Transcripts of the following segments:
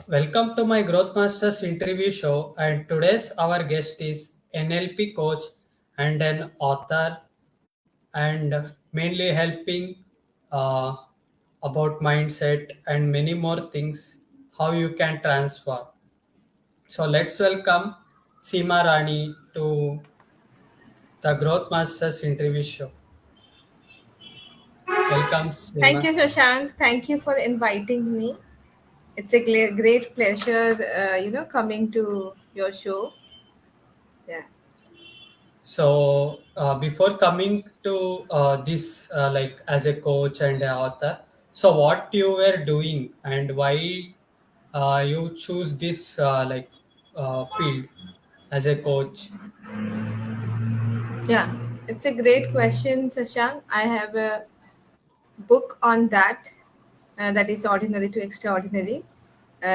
Welcome to my Growth Masters interview show. And today's our guest is NLP coach and an author, and mainly helping uh, about mindset and many more things how you can transform. So let's welcome Seema Rani to the Growth Masters interview show. Welcome, Thank Seema. you, Shashank. Thank you for inviting me. It's a great pleasure, coming to your show. Yeah. Before coming to this, like as a coach and a author, so what you were doing and why you choose this field as a coach? Yeah. It's a great question, Shashank. I have a book on that is ordinary to extraordinary.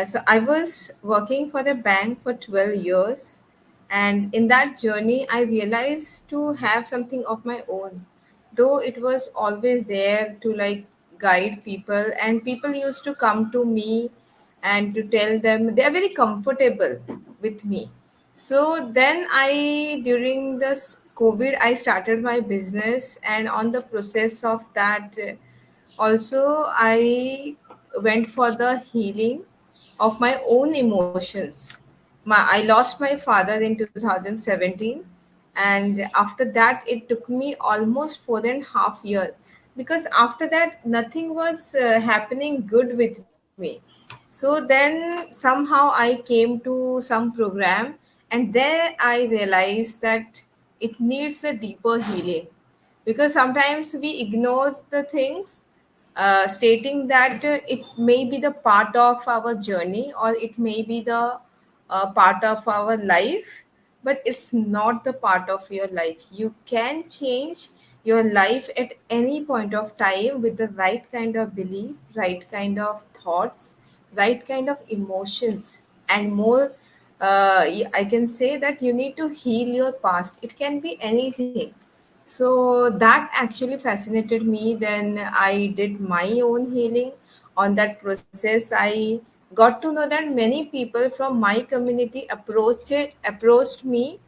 So I was working for the bank for 12 years, and in that journey, I realized to have something of my own. Though it was always there to like guide people, and people used to come to me and to tell them they are very comfortable with me. So then during this COVID, I started my business, and on the process of that, also I went for the healing of my own emotions. I lost my father in 2017, and after that it took me almost 4.5 years, because after that nothing was happening good with me. So then somehow I came to some program, and there I realized that it needs a deeper healing, because sometimes we ignore the things, stating that it may be the part of our journey, or it may be the part of our life, but it's not the part of your life. You can change your life at any point of time with the right kind of belief, right kind of thoughts, right kind of emotions, and more. I can say that you need to heal your past. It can be anything. So that actually fascinated me. Then I did my own healing. On that process, I got to know that many people from my community approached me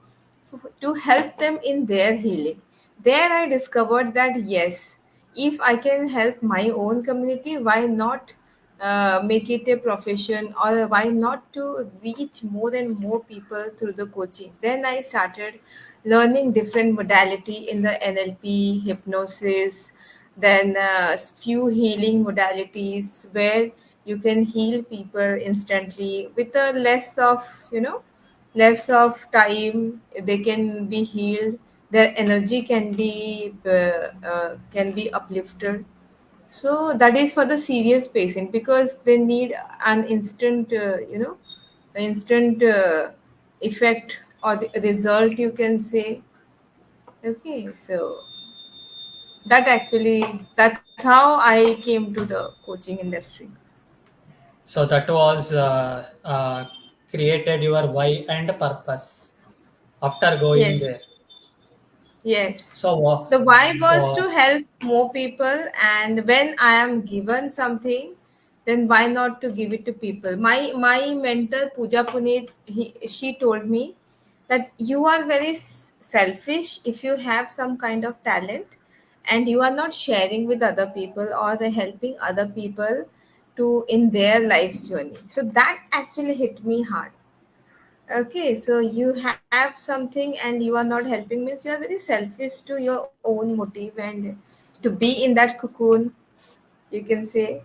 to help them in their healing. There I discovered that yes, if I can help my own community, why not make it a profession, or why not to reach more and more people through the coaching. Then I started learning different modality in the NLP, hypnosis, then few healing modalities where you can heal people instantly with a less of time. They can be healed, their energy can be uplifted. So that is for the serious patient, because they need an instant effect or the result, you can say. Okay, so that's how I came to the coaching industry. So that was created your why and purpose after going Yes. there. Yes. So The why was uh, to help more people, and when I am given something, then why not to give it to people? My mentor Pooja Puneet, she told me that you are very selfish if you have some kind of talent and you are not sharing with other people, or the helping other people to in their life's journey. So that actually hit me hard. Okay, so you have something and you are not helping, means you are very selfish to your own motive and to be in that cocoon, you can say.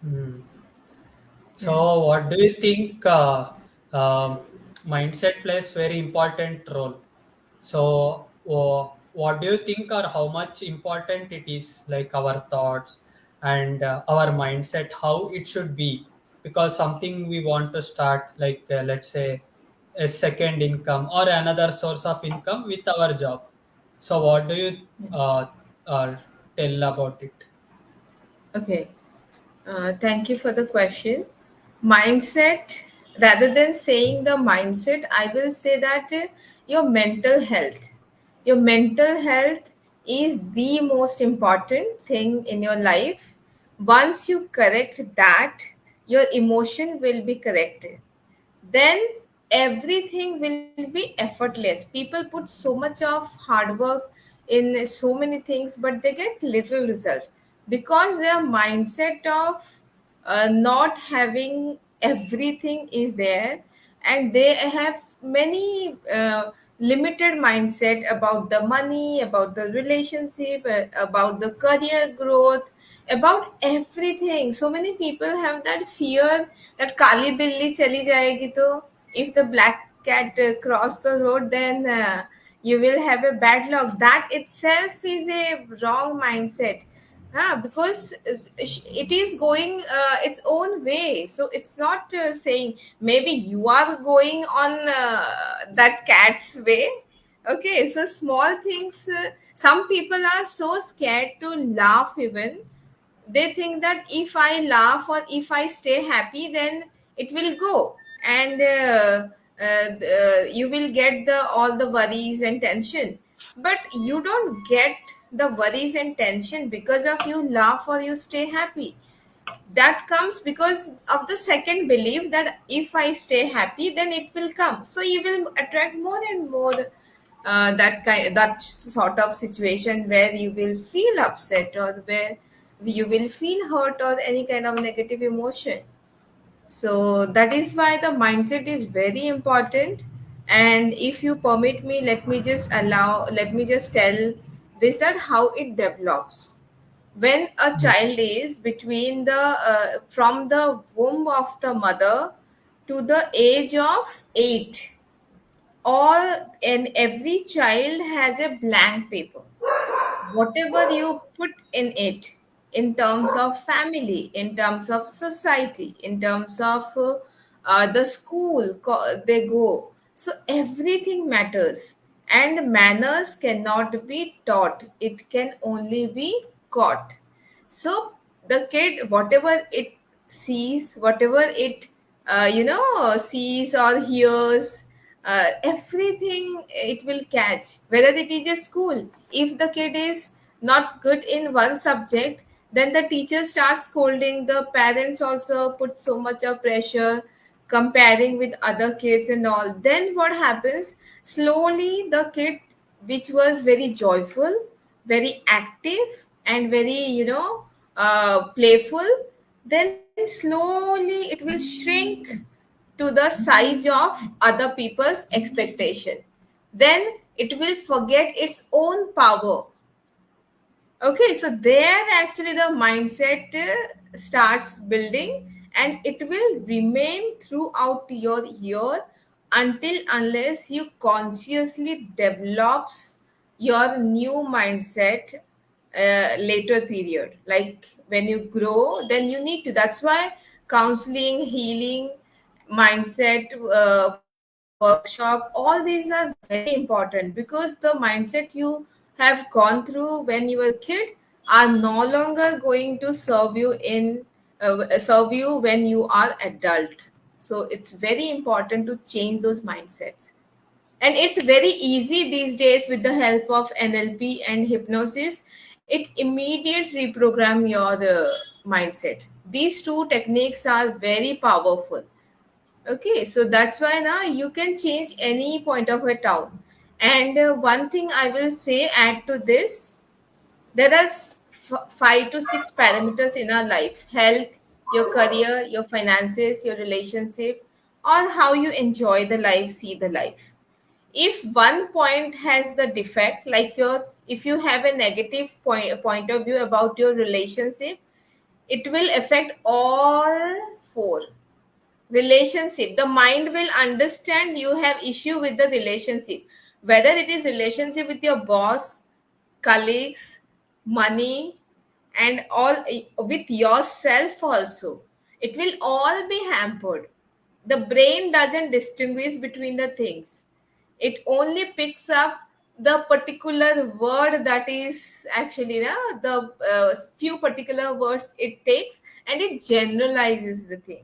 hmm. Yeah. So, what do you think? Mindset plays very important role. So, what do you think, or how much important it is, like our thoughts and our mindset, how it should be? Because something we want to start, like let's say, a second income or another source of income with our job. So, what do you uh, uh, tell about it? Okay. Thank you for the question. Mindset, rather than saying the mindset, I will say that your mental health. Your mental health is the most important thing in your life. Once you correct that, your emotion will be corrected, then everything will be effortless. People put so much of hard work in so many things, but they get little result because their mindset of not having everything is there, and they have many limited mindset about the money, about the relationship, about the career growth, about everything. So many people have that fear that kali billi chali jayegi, to if the black cat cross the road, then you will have a bad luck. That itself is a wrong mindset. Because it is going its own way, so it's not saying maybe you are going on that cat's way. Okay, so small things, some people are so scared to laugh even. They think that if I laugh or if I stay happy, then it will go, and you will get the all the worries and tension. But you don't get the worries and tension because of you laugh or you stay happy. That comes because of the second belief that if I stay happy, then it will come, so you will attract more and more that sort of situation where you will feel upset, or where you will feel hurt, or any kind of negative emotion. So that is why the mindset is very important. And if you permit me, let me just tell this, that how it develops. When a child is between the from the womb of the mother to the age of 8, all and every child has a blank paper. Whatever you put in it, in terms of family, in terms of society, in terms of the school they go, so everything matters. And manners cannot be taught, it can only be caught. So the kid, whatever it sees, whatever it sees or hears, everything it will catch, whether it is a school. If the kid is not good in one subject, then the teacher starts scolding, the parents also put so much of pressure, comparing with other kids and all. Then what happens, slowly the kid, which was very joyful, very active, and very playful, then slowly it will shrink to the size of other people's expectation. Then it will forget its own power. Okay, so there actually the mindset starts building, and it will remain throughout your year until unless you consciously develops your new mindset later period. Like when you grow, then you need to. That's why counseling, healing, mindset workshop, all these are very important, because the mindset you have gone through when you were a kid are no longer going to serve you when you are adult. So it's very important to change those mindsets. And it's very easy these days with the help of NLP and hypnosis. It immediately reprogram your mindset. These two techniques are very powerful. Okay, so that's why now you can change any point of a town. And one thing I will say, add to this, there are 5 to 6 parameters in our life: health, your career, your finances, your relationship, or how you enjoy the life, see the life. If one point has the defect, like if you have a negative point of view about your relationship, it will affect all 4. Relationship, the mind will understand you have issue with the relationship, whether it is relationship with your boss, colleagues, money, and all, with yourself also. It will all be hampered. The brain doesn't distinguish between the things, it only picks up the particular word that is actually the few particular words it takes, and it generalizes the thing.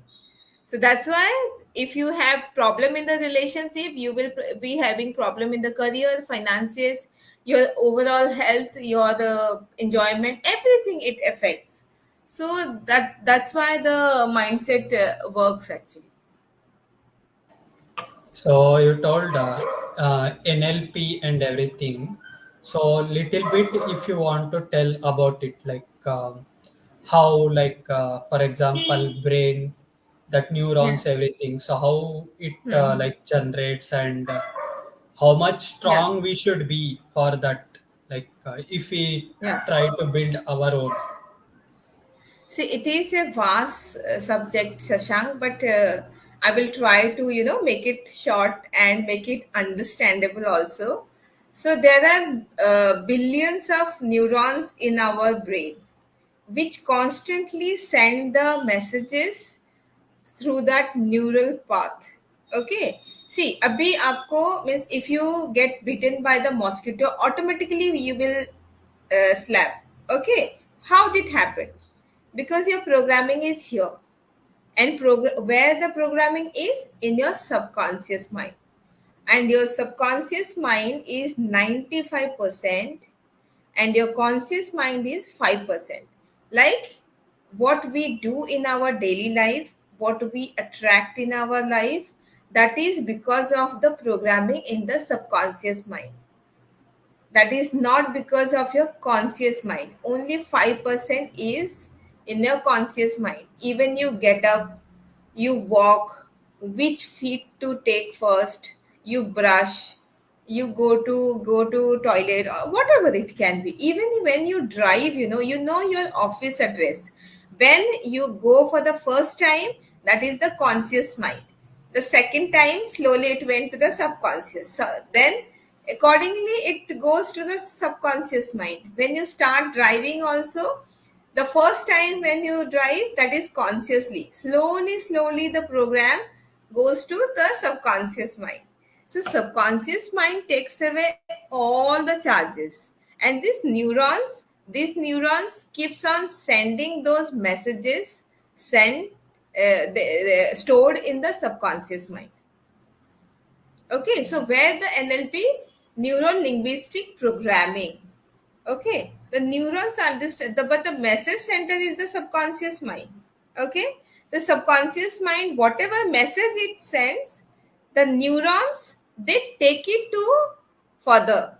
So that's why if you have problem in the relationship, you will be having problem in the career, finances, your overall health, your enjoyment, everything it affects. So that's why the mindset works actually. So you told NLP and everything. So little bit, if you want to tell about it, like how, like for example, brain, that Yeah. neurons, everything. So how it Hmm. like generates, and how much Yeah. strong we should be for that. Like if we Yeah. try to build our own. See, it is a vast subject, Shashank, but I will try to, make it short and make it understandable also. So there are billions of neurons in our brain, which constantly send the messages through that neural path. Okay. See, abhi aapko means if you get bitten by the mosquito, automatically you will slap. Okay. How did it happen? Because your programming is here, and where the programming is in your subconscious mind, and your subconscious mind is 95%, and your conscious mind is 5%. Like what we do in our daily life, what we attract in our life, that is because of the programming in the subconscious mind. That is not because of your conscious mind. Only 5% is in your conscious mind. Even you get up, you walk, which feet to take first, you brush, you go to toilet, or whatever it can be. Even when you drive, you know your office address. When you go for the first time, that is the conscious mind. The second time, slowly it went to the subconscious. So then accordingly it goes to the subconscious mind. When you start driving also, the first time when you drive, that is consciously, slowly the program goes to the subconscious mind. So subconscious mind takes away all the charges, and these neurons keeps on sending those messages, send stored in the subconscious mind. Okay, so where the NLP, neuro linguistic programming. Okay, the neurons understand but the message center is the subconscious mind. Okay, the subconscious mind, whatever message it sends, the neurons, they take it to further.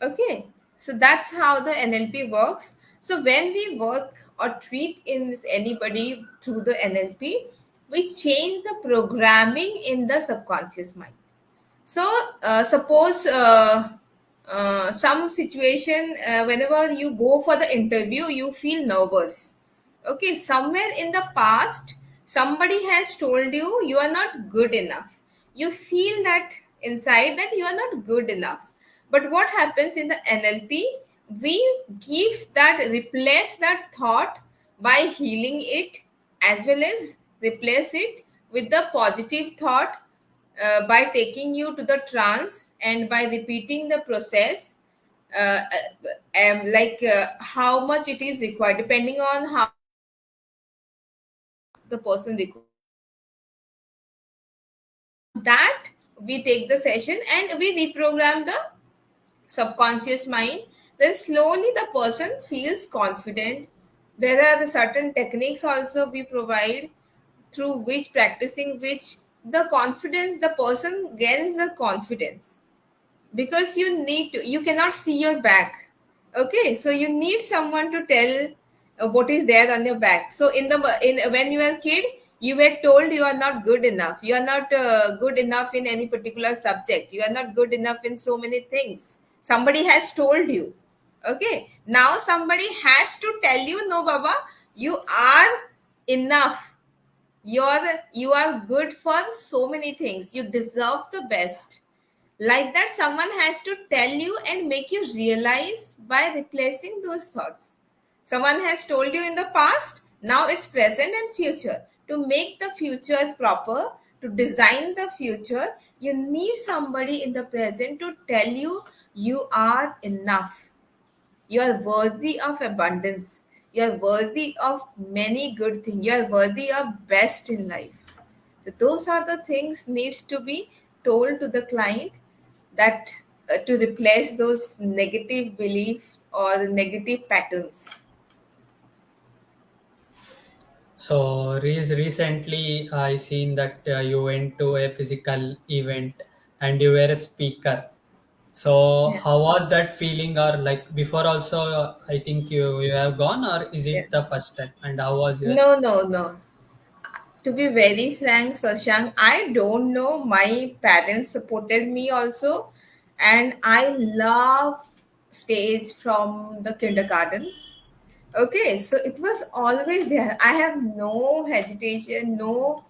Okay, so that's how the NLP works. So when we work or treat in anybody through the NLP, we change the programming in the subconscious mind. So suppose some situation, whenever you go for the interview, you feel nervous. Okay, somewhere in the past, somebody has told you you are not good enough. You feel that inside that you are not good enough. But what happens in the NLP? We give that, replace that thought by healing it, as well as replace it with the positive thought, by taking you to the trance and by repeating the process, like how much it is required, depending on how the person requires. On that, we take the session and we reprogram the subconscious mind. Then slowly the person feels confident. There are the certain techniques also we provide, through which, practicing which, the confidence, the person gains the confidence, because you cannot see your back. Okay, so you need someone to tell what is there on your back. So in when you were a kid, you were told you are not good enough, you are not good enough in any particular subject, you are not good enough in so many things. Somebody has told you. Okay, now somebody has to tell you, no baba, you are enough. You are good for so many things, you deserve the best. Like that, someone has to tell you and make you realize by replacing those thoughts. Someone has told you in the past, now it's present and future. To make the future proper, to design the future, you need somebody in the present to tell you you are enough, you are worthy of abundance, you are worthy of many good things, you are worthy of best in life. So those are the things needs to be told to the client, that to replace those negative beliefs or negative patterns. So recently, I seen that you went to a physical event and you were a speaker. So Yeah. how was that feeling? Or like before also, I think you have gone, or is Yeah. it the first time? And how was your No, experience? no, no. To be very frank, Sashank, I don't know. My parents supported me also, and I love stage from the kindergarten. Okay, so it was always there. I have no hesitation, no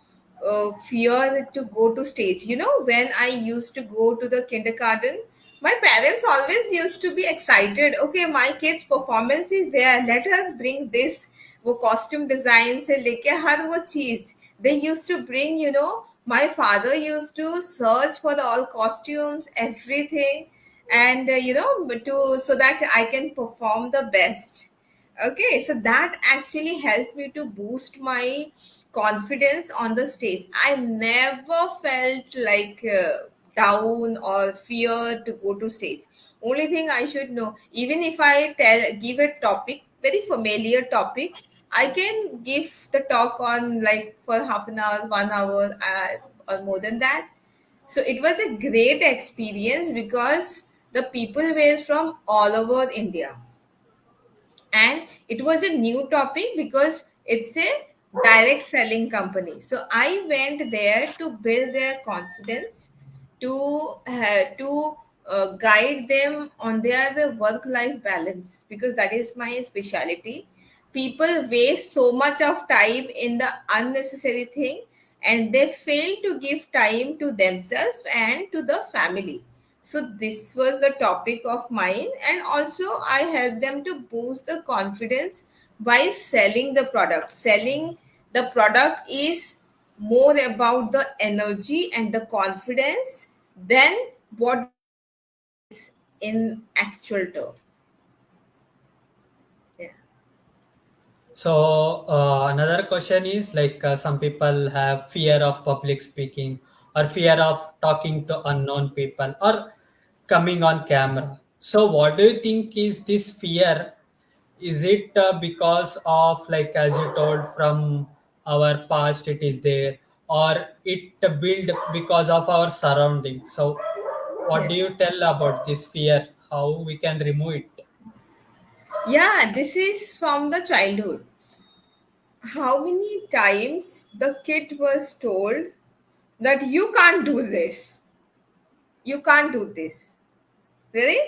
fear to go to stage. You know, when I used to go to the kindergarten, my parents always used to be excited. Okay, my kid's performance is there. Let us bring this. वो costume design से लेके हर वो चीज they used to bring. You know, my father used to search for all costumes, everything, and to so that I can perform the best. Okay, so that actually helped me to boost my confidence on the stage. I never felt like down or fear to go to stage. Only thing I should know, even if I give a topic, very familiar topic, I can give the talk on like for half an hour, 1 hour, or more than that. So it was a great experience because the people were from all over India, and it was a new topic because it's a direct selling company. So I went there to build their confidence, to guide them on their work life balance, because that is my specialty. People waste so much of time in the unnecessary thing, and they fail to give time to themselves and to the family. So this was the topic of mine, and also I help them to boost the confidence by selling the product. Selling the product is more about the energy and the confidence than what in actual term. Yeah. So another question is like some people have fear of public speaking or fear of talking to unknown people or coming on camera. So what do you think is this fear? Is it because of like as you told from our past it is there, or it built because of our surroundings? So what Yeah. do you tell about this fear? How we can remove it? Yeah, this is from the childhood. How many times the kid was told that you can't do this, you can't do this. Really?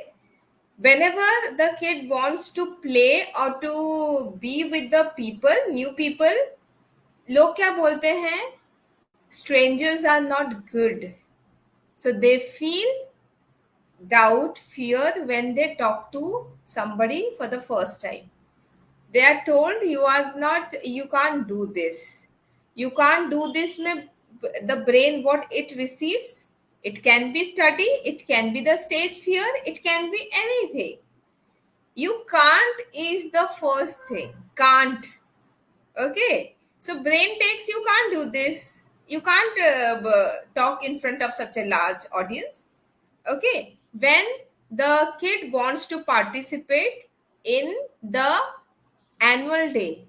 Whenever the kid wants to play or to be with the people, new people, लोग क्या बोलते हैं? Strangers are not good. So they feel doubt, fear when they talk to somebody for the first time. They are told you are not, you can't do this. You can't do this. The brain, what it receives, it can be study, it can be the stage fear, it can be anything. You can't is the first thing. Can't. Okay. So brain takes you can't do this. You can't talk in front of such a large audience. Okay. When the kid wants to participate in the annual day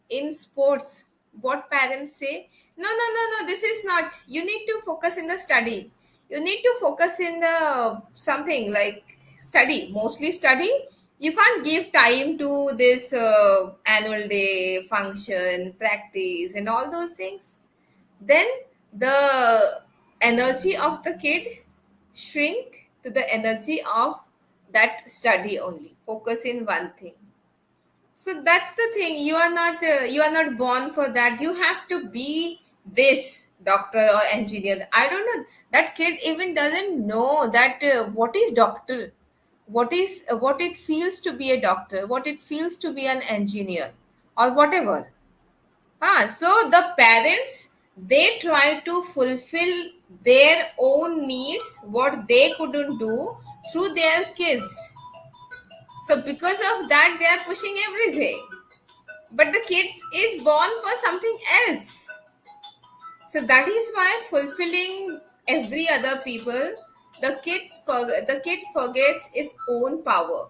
in sports, what parents say, no, no, no, no, this is not. You need to focus in the study. You need to focus in the something like study, mostly study. You can't give time to this annual day function, practice, and all those things. Then the energy of the kid shrink to the energy of that study only. Focus in one thing. So that's the thing. You are not born for that. You have to be this doctor or engineer. I don't know. That kid even doesn't know that what is doctor, what it feels to be a doctor, what it feels to be an engineer, or whatever. So the parents, they try to fulfill their own needs, what they couldn't do through their kids. So because of that, they are pushing everything. But the kids is born for something else. So that is why fulfilling every other people, the kid forgets its own power.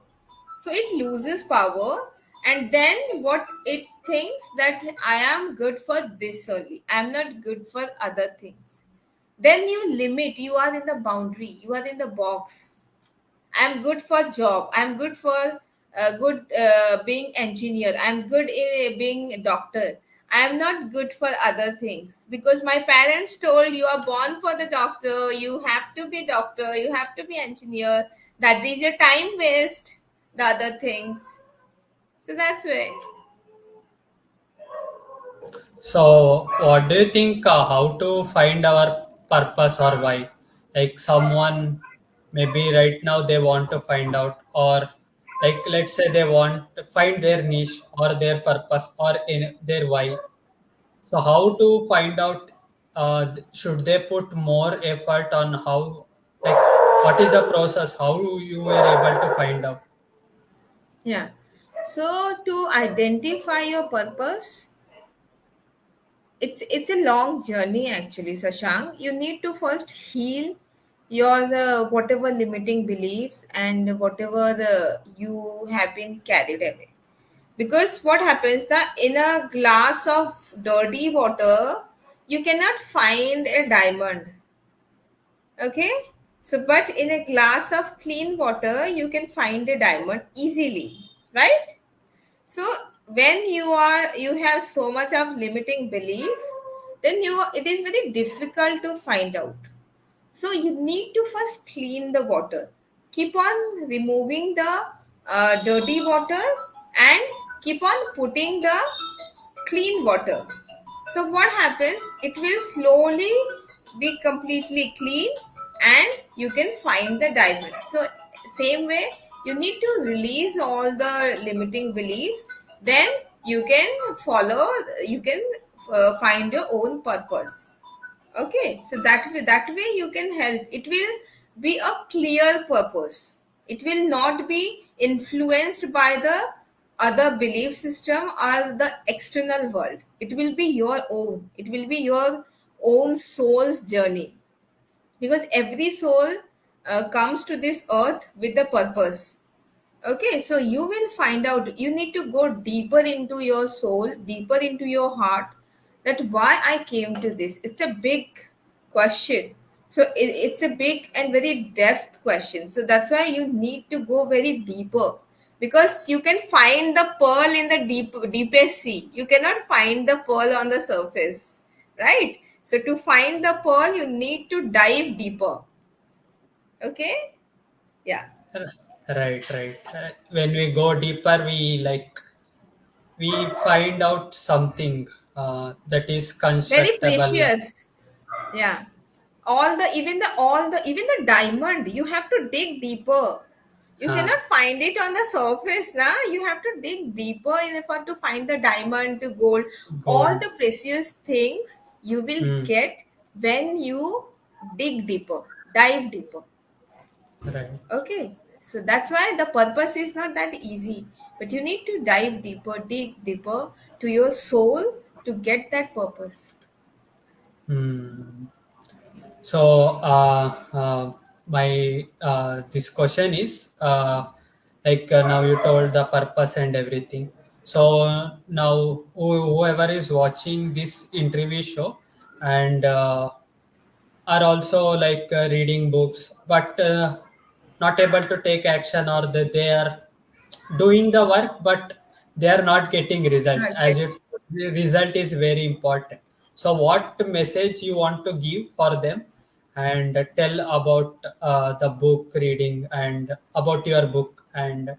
So it loses power, and then what it thinks that I am good for this only, I'm not good for other things. Then you limit, you are in the boundary, you are in the box. I'm good for job, I'm good for good being engineer, I'm good in being a doctor. I'm not good for other things because my parents told you are born for the doctor, you have to be doctor, you have to be engineer, that is your time waste, the other things. So that's why. So, what do you think? How to find our purpose or why? Like someone maybe right now they want to find out, or like let's say they want to find their niche or their purpose or in their why. So, how to find out? Should they put more effort on how? Like, what is the process? How you were able to find out? Yeah. So to identify your purpose, it's a long journey actually, Sashank. You need to first heal your whatever limiting beliefs and whatever you have been carried away. Because what happens that in a glass of dirty water, you cannot find a diamond. Okay? So, but in a glass of clean water, you can find a diamond easily, right? So when you have so much of limiting belief, then it is very difficult to find out. So you need to first clean the water. Keep on removing the dirty water and keep on putting the clean water. So what happens? It will slowly be completely clean and you can find the diamond. So same way, you need to release all the limiting beliefs. Then you can follow. You can find your own purpose. Okay, so that way you can help. It will be a clear purpose. It will not be influenced by the other belief system or the external world. It will be your own. It will be your own soul's journey, because every soul comes to this earth with a purpose. Okay, so you will find out, you need to go deeper into your soul, deeper into your heart, that why I came to this. It's a big question. So it's a big and very depth question. So that's why you need to go very deeper, because you can find the pearl in the deepest sea. You cannot find the pearl on the surface, right? So to find the pearl, you need to dive deeper. Okay? Yeah. Right, right. When we go deeper, we find out something that is Very constructable. precious. Yeah. All the even the diamond, you have to dig deeper. You Uh, cannot find it on the surface now. You have to dig deeper in order to find the diamond, the gold. All Gold. the precious things you will Mm, get when you dig deeper, dive deeper. right. Okay. So that's why the purpose is not that easy. But you need to dive deeper, dig deeper to your soul to get that purpose. Mm. So, my this question is now you told the purpose and everything. So now whoever is watching this interview show and are also reading books, but not able to take action, or that they are doing the work but they are not getting result. Not As get. you, the result is very important. So what message you want to give for them, and tell about the book reading and about your book, and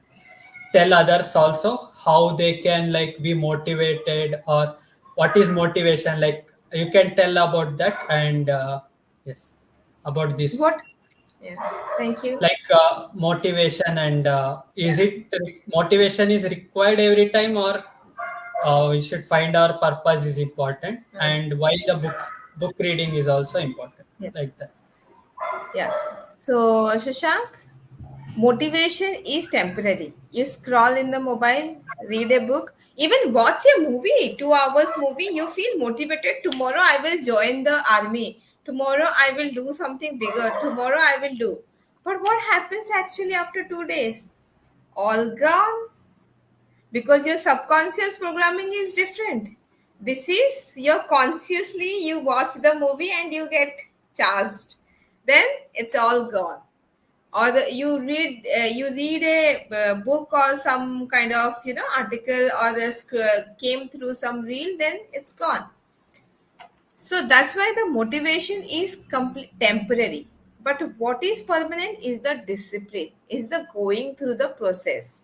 tell others also how they can be motivated, or what is motivation, like you can tell about that, and yes, about this, What? Yeah. Thank you. motivation, and is it motivation is required every time, or we should find our purpose is important, Mm. and why the book reading is also important, Yeah. like that. Yeah. So, Shashank, motivation is temporary. You scroll in the mobile, read a book, even watch a movie, 2 hours movie, you feel motivated. Tomorrow I will join the army. Tomorrow I will do something bigger. Tomorrow I will do. But what happens actually after 2 days? All gone, because your subconscious programming is different. This is your consciously you watch the movie and you get charged. Then it's all gone. Or you read a book or some kind of article, or came through some reel, then it's gone. So that's why the motivation is temporary. But what is permanent is the discipline, is the going through the process.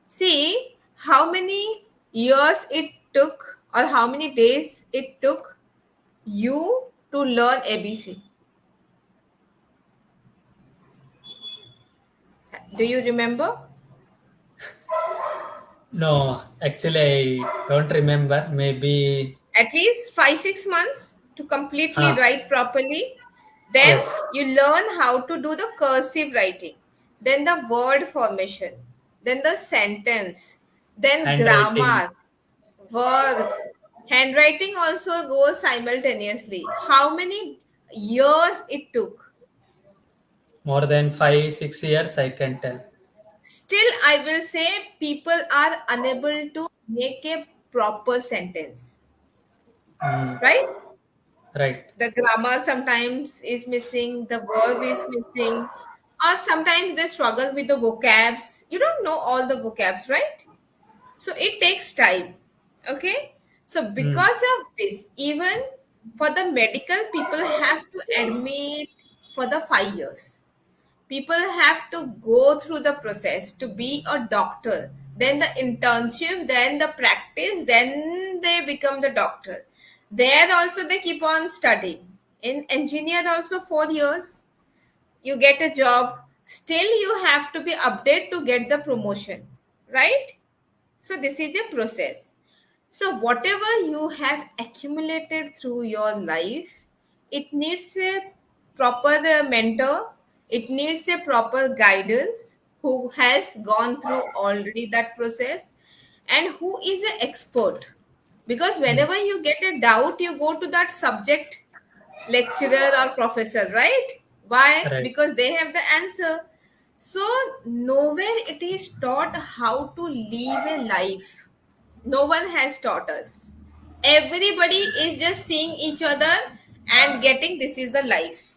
See how many years it took, or how many days it took you to learn ABC. Do you remember? No, actually, I don't remember. Maybe. At least 5 6 months to completely Ah, write properly. Then yes, you learn how to do the cursive writing, then the word formation, then the sentence, then handwriting. grammar, verb, handwriting also goes simultaneously. How many years it took? More than 5 6 years, I can tell. Still, I will say people are unable to make a proper sentence, Mm, right? right, The grammar sometimes is missing, the verb is missing, or sometimes they struggle with the vocabs. You don't know all the vocabs, right? So it takes time. Okay. So mm, because of this, even for the medical, people have to admit for the 5 years. People have to go through the process to be a doctor, then the internship, then the practice, then they become the doctor. There also they keep on studying. In engineer also 4 years, you get a job. Still you have to be updated to get the promotion, right? So this is a process. So whatever you have accumulated through your life, it needs a proper mentor, it needs a proper guidance who has gone through already that process and who is an expert. Because mm, whenever you get a doubt, you go to that subject lecturer or professor, right? Why? right, Because they have the answer. So nowhere it is taught how to live a life. No one has taught us. Everybody is just seeing each other and getting this is the life.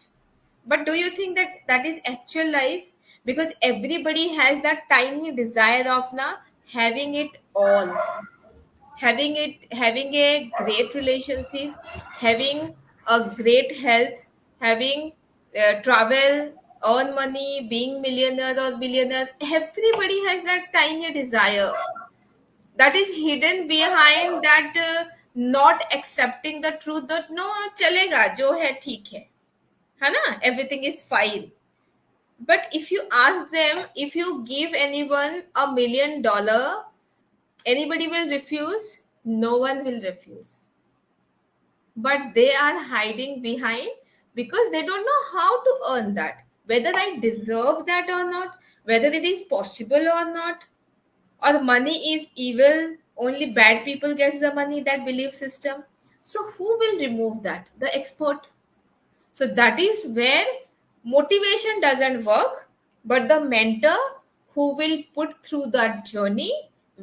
But do you think that that is actual life? Because everybody has that tiny desire of now having it all, having a great relationship, having a great health, having travel, earn money, being millionaire or billionaire. Everybody has that tiny desire that is hidden behind that not accepting the truth that no chalega jo hai theek hai na, everything is fine. But if you ask them, if you give anyone $1 million, anybody will refuse? No one will refuse. But they are hiding behind because they don't know how to earn that, whether I deserve that or not, whether it is possible or not, or money is evil, only bad people gets the money, that belief system. So who will remove that? The expert. So that is where motivation doesn't work, but the mentor who will put through that journey,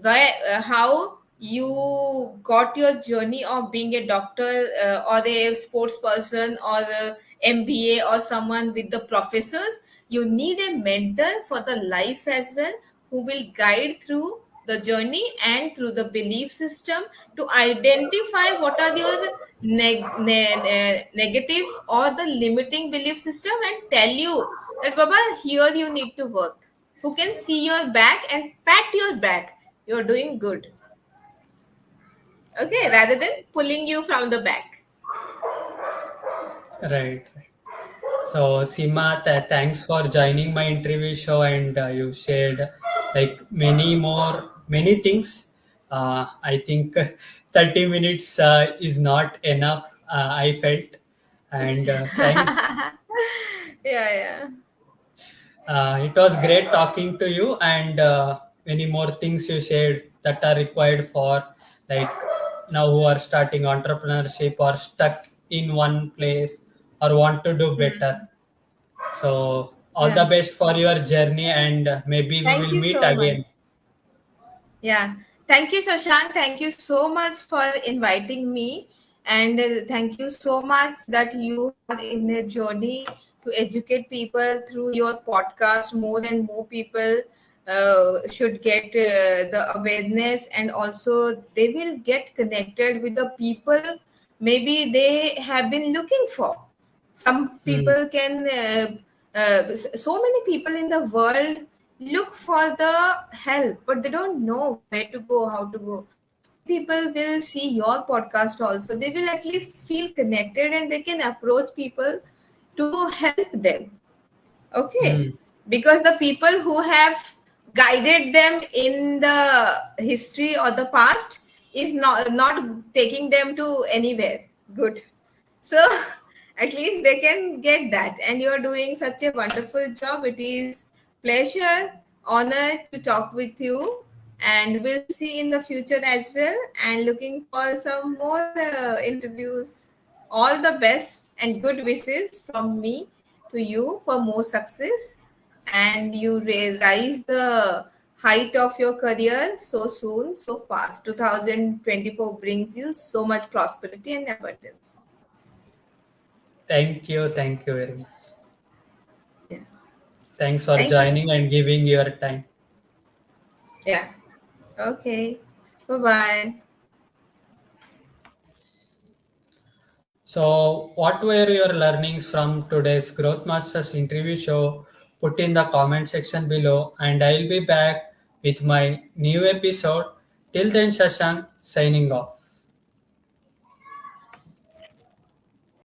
where how you got your journey of being a doctor, or a sports person, or a MBA, or someone with the professors. You need a mentor for the life as well, who will guide through the journey and through the belief system to identify what are your negative or the limiting belief system, and tell you that Baba, here you need to work. Who can see your back and pat your back? You're doing good. Okay, rather than pulling you from the back. right. So, Seema, thanks for joining my interview show, and you shared like many things. I think 30 minutes is not enough. I felt, and thanks. Yeah, yeah. It was great talking to you, and many more things you shared that are required for like now who are starting entrepreneurship or stuck in one place or want to do better. So all the Yeah. best for your journey, and maybe we Thank will you meet so much. again. Yeah. Thank you, Shashank. Thank you so much for inviting me. And thank you so much that you are in a journey to educate people through your podcast. More and more people should get the awareness, and also they will get connected with the people maybe they have been looking for. Some Hmm. people can so many people in the world look for the help, but they don't know where to go, how to go. Many people will see your podcast also, they will at least feel connected and they can approach people to help them. Okay, Hmm. because the people who have guided them in the history or the past is not taking them to anywhere good. So at least they can get that, and you're doing such a wonderful job. It is pleasure, honor to talk with you, and we'll see in the future as well, and looking for some more interviews. All the best and good wishes from me to you for more success, and you rise the height of your career so soon, so fast. 2024 brings you so much prosperity and abundance. Thank you very much. Yeah. Thanks for Thank you. joining and giving your time. Yeah. Okay. Bye bye. So, what were your learnings from today's Growth Masters interview show? Put in the comment section below, and I'll be back with my new episode. Till then, Shashank signing off.